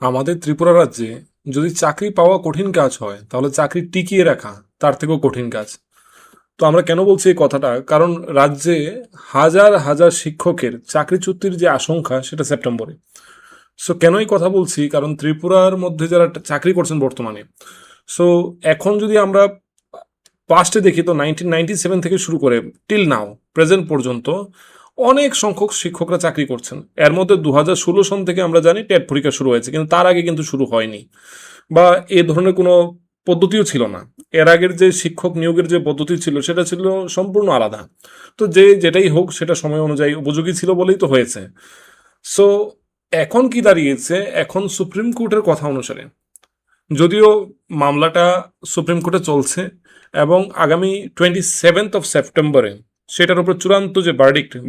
আমাদের ত্রিপুরা রাজ্যে যদি চাকরি পাওয়া কঠিন কাজ হয় তাহলে চাকরি টিকিয়ে রাখা তার থেকেও কঠিন কাজ। তো আমরা কেন বলছি এই কথাটা, কারণ রাজ্যে হাজার হাজার শিক্ষকের চাকরিচ্যুতির যে আশঙ্কা সেটা সেপ্টেম্বরে। সো কেন এই কথা বলছি, কারণ ত্রিপুরার মধ্যে যারা চাকরি করছেন বর্তমানে, সো এখন যদি আমরা পাস্টে দেখি তো 1997 থেকে শুরু করে টিল নাও প্রেজেন্ট পর্যন্ত অনেক সংখ্যক শিক্ষকরা চাকরি করছেন। এর মধ্যে 2016 সন থেকে আমরা জানি টেট পরীক্ষা শুরু হয়েছে, কিন্তু তার আগে কিন্তু শুরু হয়নি, বা এ ধরনের কোনো পদ্ধতিও ছিল না। এর আগের যে শিক্ষক নিয়োগের যে পদ্ধতি ছিল সেটা ছিল সম্পূর্ণ আলাদা। তো যে যেটাই হোক সেটা সময় অনুযায়ী উপযোগী ছিল বলেই তো হয়েছে। সো এখন কি দাঁড়িয়েছে, এখন সুপ্রিম কোর্টের কথা অনুসারে, যদিও মামলাটা সুপ্রিম কোর্টে চলছে এবং আগামী 27 সেপ্টেম্বরে সেটার উপর চূড়ান্ত যে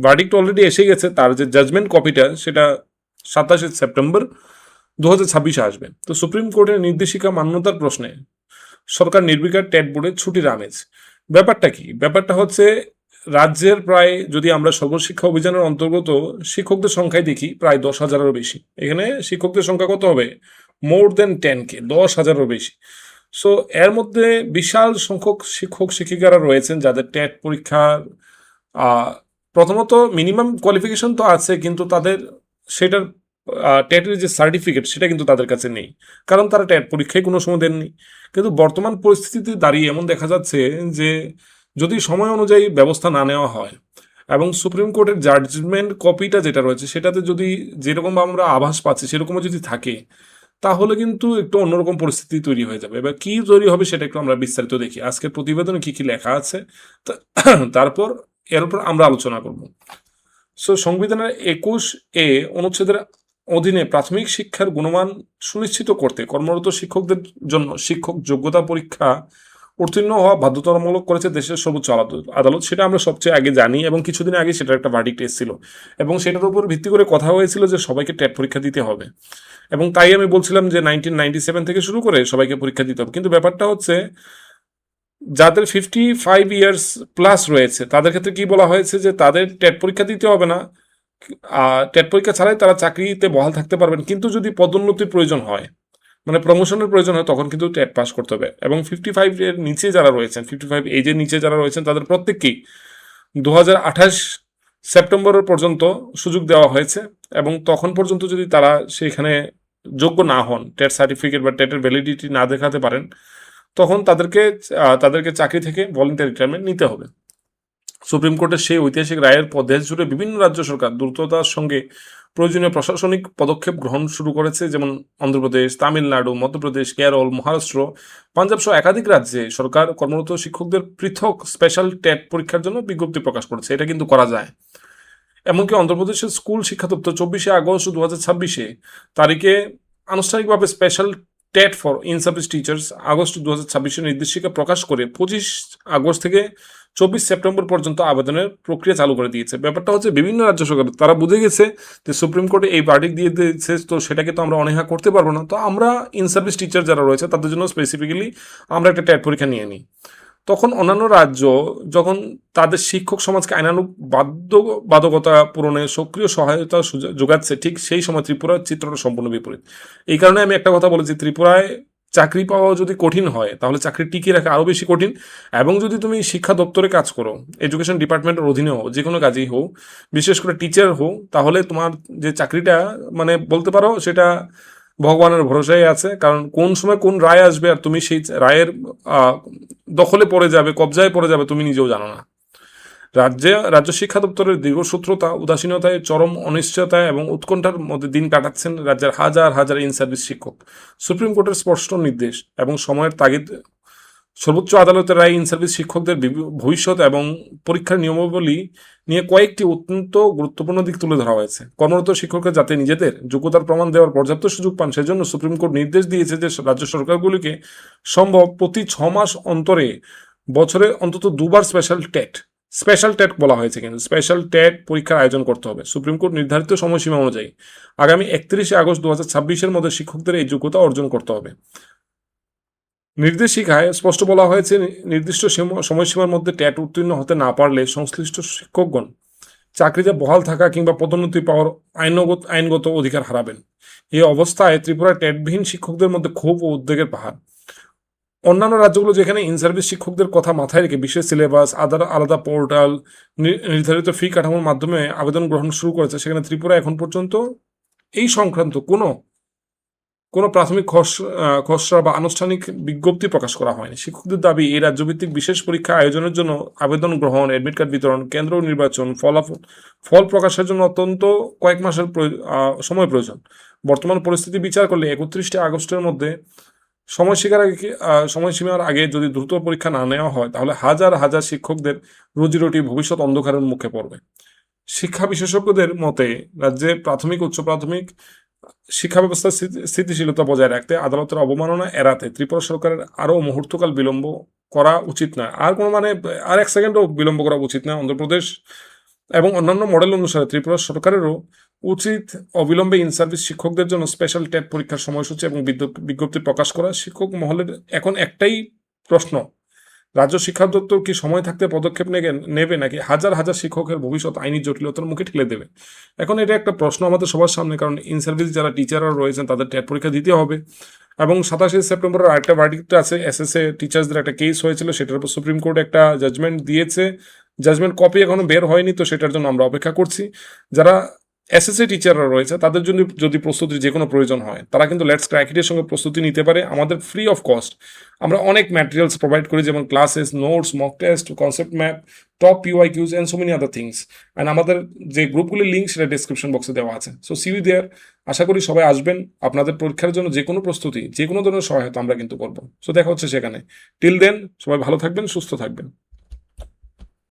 ভার্ডিক্ট অলরেডি এসে গেছে, তার যে জাজমেন্ট কপিটা সেটা 27 সেপ্টেম্বর 2026 আসবে। তো সুপ্রিম কোর্টের নির্দেশিকা মান্যতার প্রশ্নে সরকার নির্বিকার টেট বোর্ডে ছুটির আমেজ। ব্যাপারটা কি? ব্যাপারটা হচ্ছে রাজ্যের প্রায়, যদি আমরা সর্বশিক্ষা অভিযানের অন্তর্গত শিক্ষকদের সংখ্যায় দেখি, প্রায় 10,000-এরও বেশি। এখানে শিক্ষকদের সংখ্যা কত হবে? মোর দেন 10K, 10,000-এরও বেশি। সো এর মধ্যে বিশাল সংখ্যক শিক্ষক শিক্ষিকারা রয়েছেন যাদের টেট পরীক্ষার প্রথমত মিনিমাম কোয়ালিফিকেশন তো আছে, কিন্তু তাদের সেটার টেটের যে সার্টিফিকেট সেটা কিন্তু তাদের কাছে নেই, কারণ তারা টেট পরীক্ষায় কোনো সময় দেননি। কিন্তু বর্তমান পরিস্থিতিতে দাঁড়িয়ে এমন দেখা যাচ্ছে যে যদি সময় অনুযায়ী ব্যবস্থা না নেওয়া হয় এবং সুপ্রিম কোর্টের জাজমেন্ট কপিটা যেটা রয়েছে সেটাতে যদি যেরকম আমরা আভাস পাচ্ছি সেরকমও যদি থাকে, তাহলে কিন্তু একটু অন্যরকম পরিস্থিতি তৈরি হয়ে যাবে। এবার কি তৈরি হবে সেটা একটু আমরা বিস্তারিত দেখি আজকের প্রতিবেদনে কি কি লেখা আছে, তারপর এর উপর আমরা আলোচনা করব। সো সংবিধানের 21A অনুচ্ছেদের অধীনে প্রাথমিক শিক্ষার গুণমান সুনিশ্চিত করতে কর্মরত শিক্ষকদের জন্য শিক্ষক যোগ্যতা পরীক্ষা উত্তীর্ণ হওয়া বাধ্যতামূলক করেছে দেশের সর্বোচ্চ আদালত। সেটা আমরা সবচেয়ে আগে জানি এবং কিছুদিন আগে সেটার একটা ভার্ডিক্ট এসেছিল এবং সেটার উপর ভিত্তি করে কথা হয়েছিল যে সবাইকে টেট পরীক্ষা দিতে হবে। এবং তাই আমি বলছিলাম যে 1997 থেকে শুরু করে সবাইকে পরীক্ষা দিতে হবে। কিন্তু ব্যাপারটা হচ্ছে যাদের 55 ইয়ার্স প্লাস রয়েছে তাদের ক্ষেত্রে কি বলা হয়েছে যে তাদের টেট পরীক্ষা দিতে হবে না, টেট পরীক্ষা ছাড়াই তারা চাকরিতে বহাল থাকতে পারবেন। কিন্তু যদি পদোন্নতির প্রয়োজন হয়, মানে প্রমোশনের প্রয়োজন হয়, তখন কিন্তু টেট পাস করতে হবে। এবং 55 এর নিচে যারা রয়েছেন, 55 এজের নিচে যারা রয়েছেন তাদের প্রত্যেককেই 2028 সেপ্টেম্বর পর্যন্ত সুযোগ দেওয়া হয়েছে। এবং তখন পর্যন্ত যদি তারা সেখানে যোগ্য না হন, টেট সার্টিফিকেট বা টেটের ভ্যালিডিটি না দেখাতে পারেন, তখন তাদেরকে চাকরি থেকে ভলেন্টারি রিটায়ারমেন্ট নিতে হবে। সুপ্রিম কোর্টের সেই ঐতিহাসিক রায়ের পর দেশ জুড়ে বিভিন্ন রাজ্য সরকার দ্রুততার সঙ্গে প্রয়োজনীয় প্রশাসনিক পদক্ষেপ গ্রহণ শুরু করেছে, যেমন অন্ধ্রপ্রদেশ, তামিলনাড়ু, মধ্যপ্রদেশ, কেরল, মহারাষ্ট্র, পাঞ্জাব সহ একাধিক রাজ্যে সরকার কর্মরত শিক্ষকদের পৃথক স্পেশাল টেট পরীক্ষার জন্য বিজ্ঞপ্তি প্রকাশ করেছে। এটা কিন্তু করা যায়। এমনকি অন্ধ্রপ্রদেশের স্কুল শিক্ষা দপ্তর 24 আগস্ট 2026 তারিখে আনুষ্ঠানিকভাবে special TET for in service teachers August 2026 নির্দেশিকা প্রকাশ করে 25 আগস্ট থেকে 24 সেপ্টেম্বর পর্যন্ত আবেদনের প্রক্রিয়া চালু করে দিয়েছে। ব্যাপারটা হচ্ছে বিভিন্ন রাজ্য সরকার তারা বুঝে গেছে যে সুপ্রিম কোর্টে এই ভার্ডিক্ট দিয়ে দিয়েছে, তো সেটাকে তো আমরা অনীহা করতে পারবো না, তো আমরা ইন সার্ভিস টিচার যারা রয়েছে তাদের জন্য স্পেসিফিক্যালি আমরা একটা টেট পরীক্ষা নিয়ে নিই। তখন অন্যান্য রাজ্য যখন তাদের শিক্ষক সমাজকে আইনানুগ বাধ্যবাধকতা পূরণে সক্রিয় সহায়তা যোগাচ্ছে, ঠিক সেই সময় ত্রিপুরার চিত্রটা সম্পূর্ণ বিপরীত। এই কারণে আমি একটা কথা বলেছি, ত্রিপুরায় চাকরি পাওয়া যদি কঠিন হয় তাহলে চাকরি টিকিয়ে রাখা আরও বেশি কঠিন। এবং যদি তুমি শিক্ষা দপ্তরে কাজ করো, এডুকেশন ডিপার্টমেন্টের অধীনে হো, যে কোনো কাজেই হোক, বিশেষ করে টিচার হো, তাহলে তোমার যে চাকরিটা, মানে বলতে পারো সেটা ভগবানের ভরসায় আছে। কারণ কোন সময় কোন রায় আসবে আর তুমি সেই রায়ের দখলে পড়ে যাবে, কবজায় পড়ে যাবে, তুমি নিজেও জানো না। রাজ্য শিক্ষা দপ্তরের দীর্ঘসূত্রতা, উদাসীনতায়, চরম অনিশ্চয়তায় এবং উৎকণ্ঠার মধ্যে দিন কাটাচ্ছেন রাজ্যের হাজার হাজার ইন সার্ভিস শিক্ষক। সুপ্রিম কোর্টের স্পষ্ট নির্দেশ এবং সময়ের তাগিদ, সর্বোচ্চ আদালতের রায় ইন সার্ভিস শিক্ষকদের ভবিষ্যৎ এবং পরীক্ষার নিয়মাবলী নিয়ে কয়েকটি অত্যন্ত গুরুত্বপূর্ণ দিক তুলে ধরা হয়েছে। কর্মরত শিক্ষকরা যাতে নিজেদের যোগ্যতার প্রমাণ দেওয়ার পর্যাপ্ত সুযোগ পান, সেজন্য সুপ্রিম কোর্ট নির্দেশ দিয়েছে যে রাজ্য সরকারগুলিকে সম্ভব প্রতি 6 মাস অন্তরে বছরে অন্তত 2বার স্পেশাল টেট বলা হয়েছে, কিন্তু স্পেশাল টেট পরীক্ষার আয়োজন করতে হবে সুপ্রিম কোর্ট নির্ধারিত সময়সীমা অনুযায়ী। আগামী 31 আগস্ট 2026 মধ্যে শিক্ষকদের এই যোগ্যতা অর্জন করতে হবে। নির্দেশিকায় স্পষ্ট বলা হয়েছে, নির্দিষ্ট সময়সীমার মধ্যে টেট উত্তীর্ণ হতে না পারলে সংশ্লিষ্ট শিক্ষকগণ চাকরিতে বহাল থাকা কিংবা পদোন্নতি পাওয়ার আইনগত অধিকার হারাবেন। এই অবস্থায় ত্রিপুরার টেটবিহীন শিক্ষকদের মধ্যে ক্ষোভ ও উদ্বেগের পাহাড়। অন্যান্য রাজ্যগুলো যেখানে ইন সার্ভিস শিক্ষকদের কথা মাথায় রেখে বিশেষ সিলেবাস, আলাদা পোর্টাল, নির্ধারিত ফি কাঠামোর মাধ্যমে আবেদন গ্রহণ শুরু করেছে, সেখানে ত্রিপুরা এখন পর্যন্ত এই সংক্রান্ত কোনো প্রাথমিক খসড়া বা আনুষ্ঠানিক বিজ্ঞপ্তি প্রকাশ করা হয়নি। শিক্ষকদের দাবি, এই রাজ্যভিত্তিক বিশেষ পরীক্ষা আয়োজনের জন্য আবেদন গ্রহণ, অ্যাডমিট কার্ড বিতরণ, কেন্দ্র নির্বাচন, ফল প্রকাশের জন্য অত্যন্ত কয়েক মাসের সময় প্রয়োজন। বর্তমান পরিস্থিতি বিচার করলে 31 আগস্টের মধ্যে সময়সীমার আগে যদি দ্রুত পরীক্ষা না নেওয়া হয়, তাহলে হাজার হাজার শিক্ষকদের রুজিরুটি ভবিষ্যৎ অন্ধকারের মুখে পড়বে। শিক্ষা বিশেষজ্ঞদের মতে, রাজ্যে প্রাথমিক উচ্চ প্রাথমিক শিক্ষা ব্যবস্থার স্থিতিশীলতা বজায় রাখতে, আদালতের অবমাননা এড়াতে ত্রিপুরা সরকারের আরও মুহূর্তকাল বিলম্ব করা উচিত নয়। আর এক সেকেন্ডও বিলম্ব করা উচিত নয়। অন্ধ্রপ্রদেশ এবং অন্যান্য মডেল অনুসারে ত্রিপুরা সরকারেরও উচিত অবিলম্বে ইন সার্ভিস শিক্ষকদের জন্য স্পেশাল টেট পরীক্ষার সময়সূচি এবং বিজ্ঞপ্তি প্রকাশ করা। শিক্ষক মহলের এখন একটাই প্রশ্ন, রাজ্য শিক্ষা দপ্তর কি সময় থাকতে পদক্ষেপ নেবে নাকি হাজার হাজার শিক্ষকের ভবিষ্যৎ আইনি জটিলতার মুখে ঠেলে দেবে? এখন এটা একটা প্রশ্ন আমাদের সবার সামনে, কারণ ইন সার্ভিস যারা টিচাররা রয়েছেন তাদের টেট পরীক্ষা দিতে হবে। এবং 27 সেপ্টেম্বরের আরেকটা ভার্ডিক্ট আছে, এসএসএ টিচার্সদের একটা কেস হয়েছিল, সেটার উপর সুপ্রিম কোর্ট একটা জাজমেন্ট দিয়েছে। জাজমেন্ট কপি এখনো বের হয়নি, তো সেটার জন্য আমরা অপেক্ষা করছি। যারা এসএসএ টিচাররা রয়েছে তাদের জন্য যদি প্রস্তুতির যে কোনো প্রয়োজন হয়, তারা কিন্তু লেটস ক্র্যাক ইটের সঙ্গে প্রস্তুতি নিতে পারে। আমাদের ফ্রি অফ কস্ট আমরা অনেক ম্যাটেরিয়ালস প্রোভাইড করি, যেমন classes, notes, mock test, concept map, top PYQs and so many other things. And আমাদের যে গ্রুপগুলির লিঙ্ক সেটা ডিসক্রিপশন বক্সে দেওয়া আছে। So see you there. আশা করি সবাই আসবেন। আপনাদের পরীক্ষার জন্য যে কোনো প্রস্তুতি, যে কোনো ধরনের সহায়তা আমরা কিন্তু করবো। সো দেখা হচ্ছে সেখানে। টিল দেন, সবাই ভালো থাকবেন, সুস্থ থাকবেন।